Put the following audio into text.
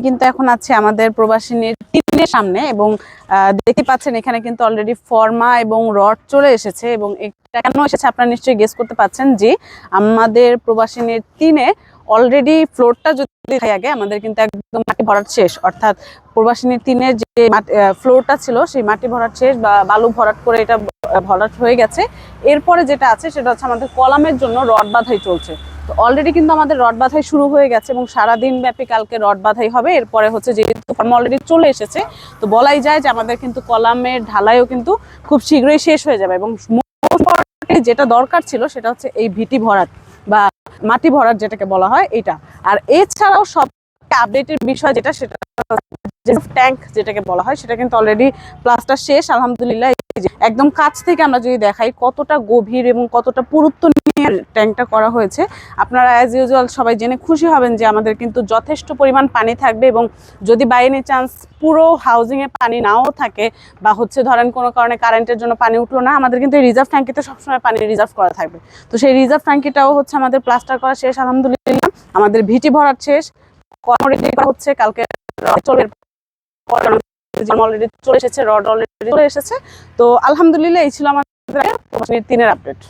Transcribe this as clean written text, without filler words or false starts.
কিন্তু এখন আছে আমাদের প্রবাসিনীর টিনের সামনে এবং দেখতে পাচ্ছেন এখানে কিন্তু অলরেডি ফর্মা এবং রড চলে এসেছে এবং এটা কেন এসেছে আপনারা নিশ্চয়ই গেস করতে পাচ্ছেন যে আমাদের প্রবাসিনীর টিনে অলরেডি ফ্লোরটা যদি দেখাই আগে আমাদের কিন্তু একদম মাটি ভরাট শেষ, অর্থাৎ প্রবাসিনীর টিনের যে ফ্লোরটা ছিল সেই মাটি ভরাট শেষ বা বালু ভরাট করে এটা ভরাট হয়ে গেছে। এরপরে যেটা আছে সেটা হচ্ছে আমাদের কলামের জন্য রড বাঁধাই চলছে। তো অলরেডি কিন্তু আমাদের রড বাঁধাই শুরু হয়ে গেছে এবং সারাদিন ব্যাপী কালকে রড বাঁধাই হবে। এরপরে হচ্ছে যেহেতু ফর্ম অলরেডি চলে এসেছে তো বলাই যায় যে আমাদের কিন্তু কলামের ঢালাইও কিন্তু খুব শীঘ্রই শেষ হয়ে যাবে এবং যেটা দরকার ছিল সেটা হচ্ছে এই ভিটি ভরাট বা মাটি ভরাট যেটাকে বলা হয় এটা। আর এছাড়াও সব আপডেটের বিষয় যেটা সেটা ট্যাঙ্ক যেটাকে বলা হয় সেটা কিন্তু অলরেডি প্লাস্টার শেষ আলহামদুলিল্লাহ। একদম কাছ থেকে আমরা যদি দেখাই কতটা গভীর এবং কতটা পুরুত্ব নিয়ে ট্যাঙ্কটা করা হয়েছে আপনারা অ্যাজ ইউজুয়াল সবাই জেনে খুশি হবেন যে আমাদের কিন্তু যথেষ্ট পরিমাণ পানি থাকবে এবং যদি বাই এনি চান্স পুরো হাউজিংয়ে পানি নাও থাকে বা হচ্ছে ধরেন কোনো কারণে কারেন্টের জন্য পানি উঠলো না, আমাদের কিন্তু রিজার্ভ ট্যাঙ্কিতে সবসময় পানি রিজার্ভ করা থাকবে। তো সেই রিজার্ভ ট্যাঙ্কিটাও হচ্ছে আমাদের প্লাস্টার করা শেষ আলহামদুলিল্লাহ, আমাদের ভিটি ভরাট শেষ, হচ্ছে কালকে অলরেডি চলে এসেছে, রড অলরেডি চলে এসেছে। তো আলহামদুলিল্লাহ এই ছিল আমাদের 3 আপডেট।